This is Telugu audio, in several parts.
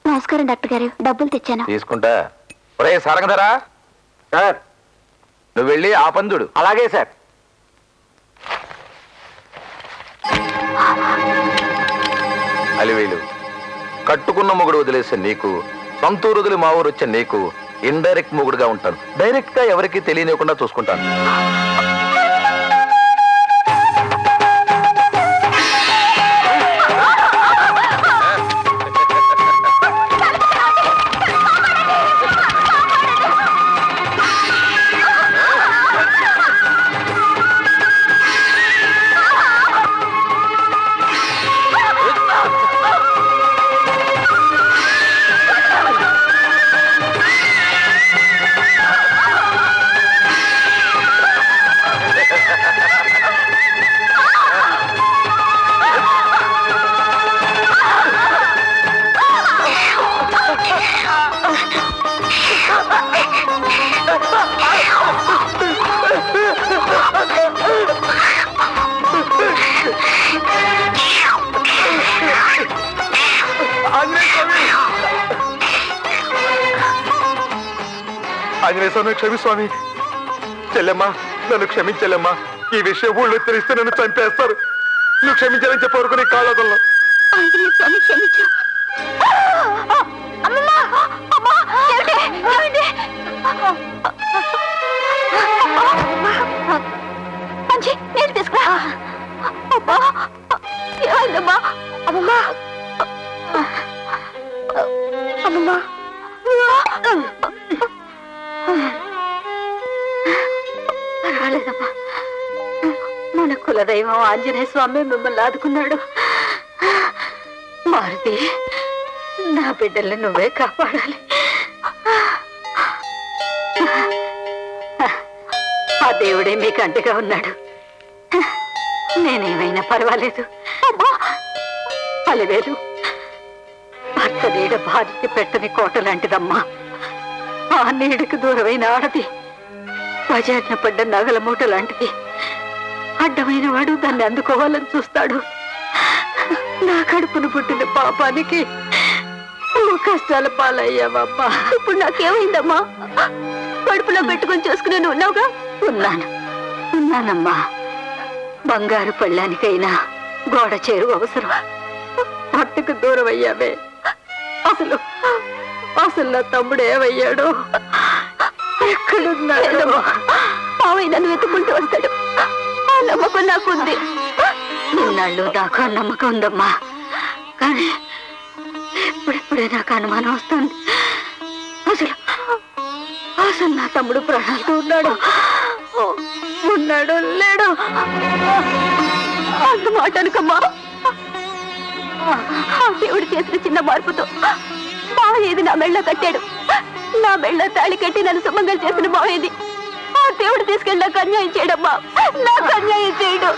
నమస్కారం డాక్టర్ గారు, డబ్బులు తెచ్చాను. తీసుకుంటా. ఒరే సారంగధరా సార్, నువ్వు వెళ్ళి ఆ పందుడు. అలాగే సార్. అలివేలు, కట్టుకున్న మొగుడు వదిలేసే నీకు, సొంతూరు వదిలి మా ఊరు వచ్చే నీకు ఇండైరెక్ట్ మొగుడుగా ఉంటాను. డైరెక్ట్ గా ఎవరికి తెలియనివ్వకుండా చూసుకుంటాను. ఆంజనేయ స్వామి, క్షమిస్వామి. చెల్లెమ్మా, నన్ను క్షమించెల్లెమ్మా. ఈ విషయం ఊళ్ళో తెలిస్తే నన్ను చంపేస్తారు. నువ్వు క్షమించాలని చెప్పే వరకు నీ కాళ్ళదల్లో. ఆంజనేయ స్వామి క్షమించు. మంచి నీళ్ళు తీసుకురా. ఏమైందమ్మా? అమ్మమ్మా, అమ్మమ్మా, పర్వాలేదమ్మా. మన కులదైవం ఆంజనేయ స్వామి మిమ్మల్ని ఆదుకున్నాడు. మారుతి, నా బిడ్డల్ని నువ్వే కాపాడాలి. ఆ దేవుడే మీకు అంటగా ఉన్నాడు. నేనేమైనా పర్వాలేదు. అలివేలు, భర్త నీడ భార్యకి పెట్టని కోట లాంటిదమ్మా. ఆ నీడకు దూరమైన ఆడది బజార్న పడ్డ నగల మూట లాంటిది. అడ్డమైన వాడు దాన్ని అందుకోవాలని చూస్తాడు. నా కడుపును పుట్టిన పాపానికి నువ్వు కష్టాల పాలయ్యావమ్మా. ఇప్పుడు నాకేమైందమ్మా? కడుపులో పెట్టుకుని చూసుకుని నువ్వు ఉన్నావుగా. ఉన్నానమ్మా. బంగారు పళ్ళానికైనా గోడ చేరు అవసరం. భర్తకు దూరం అయ్యావే. అసలు నా తమ్ముడు ఏమయ్యాడు? ఎక్కడున్నాడు? మావయ్య నన్ను వెతుకుంటూ వస్తాడు. ఆ నమ్మకం నాకుంది. ఇన్నాళ్ళు దాకా నమ్మకం ఉందమ్మా. కానీ ఇప్పుడే నాకు అనుమానం వస్తుంది. అసలు నా తమ్ముడు ప్రాణాలతో ఉన్నాడు లేడు? అంత మాట అనుకమ్మా. దేవుడు చేసిన చిన్న మార్పుతో మావయ్యది నా మెళ్ళ కట్టాడు. నా మెళ్ళ తాళి కట్టి నన్ను సుమంగలు చేసిన మావయ్యది ఆ దేవుడు తీసుకెళ్ళి నాకు అన్యాయం చేయడమ్మా. నాకు అన్యాయం చేయడు.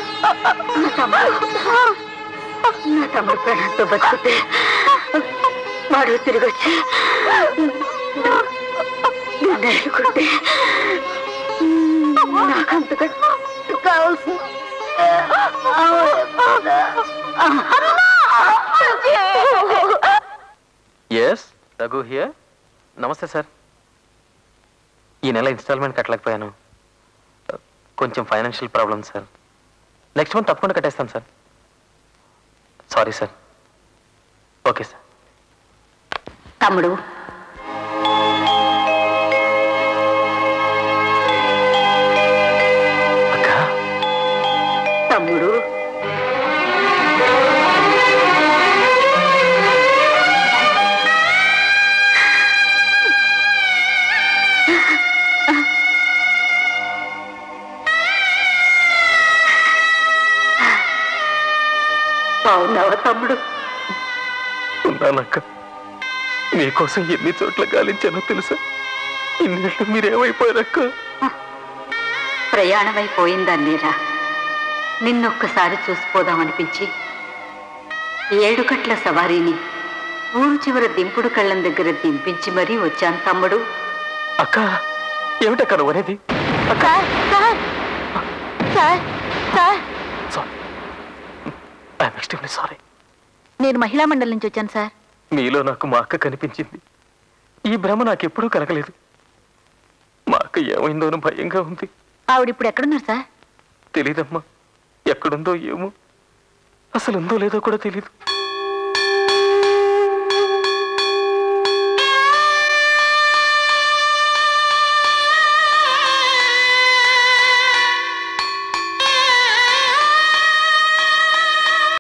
నా తమ్ముడు ప్రాణంతో బతుకుతే వాడు తిరిగి వచ్చి నేర్చుకుంటే నాకంతగా కావాల్సింది. Yes, Raghu here. నమస్తే సార్. ఈ నెల ఇన్స్టాల్మెంట్ కట్టలేకపోయాను. కొంచెం financial problem sir. Next month తప్పకుండా కట్టేస్తాను sir. Sorry sir. Okay sir. తమ్ముడు, తమ్ముడు, బాగున్నావా తమ్ముడు? ఉన్నానక్క. మీకోసం ఎన్ని చోట్ల గాలించానో తెలుసా? ఇన్నేళ్ళు మీరేమైపోయారక్క? ప్రయాణమైపోయిందన్నీరా. నిన్నొక్కసారి చూసిపోదామనిపించి 7 గంటల సవారీని ఊరు చివర దింపుడు కళ్ళం దగ్గర దింపించి మరీ వచ్చాను తమ్ముడు. అక్క, ఏమిటక్క నువ్వు అనేది? నేను మహిళా మండలి నుంచి వచ్చాను సార్. మీలో నాకు మా అక్క కనిపించింది. ఈ భ్రమ నాకెప్పుడూ కలగలేదు. మా అక్క ఏమైందోనో భయంగా ఉంది. ఆవిడిప్పుడు ఎక్కడున్నారు సార్? తెలీదమ్మా. ఎక్కడుందో ఏమో, అసలు ఉందో లేదో కూడా తెలీదు.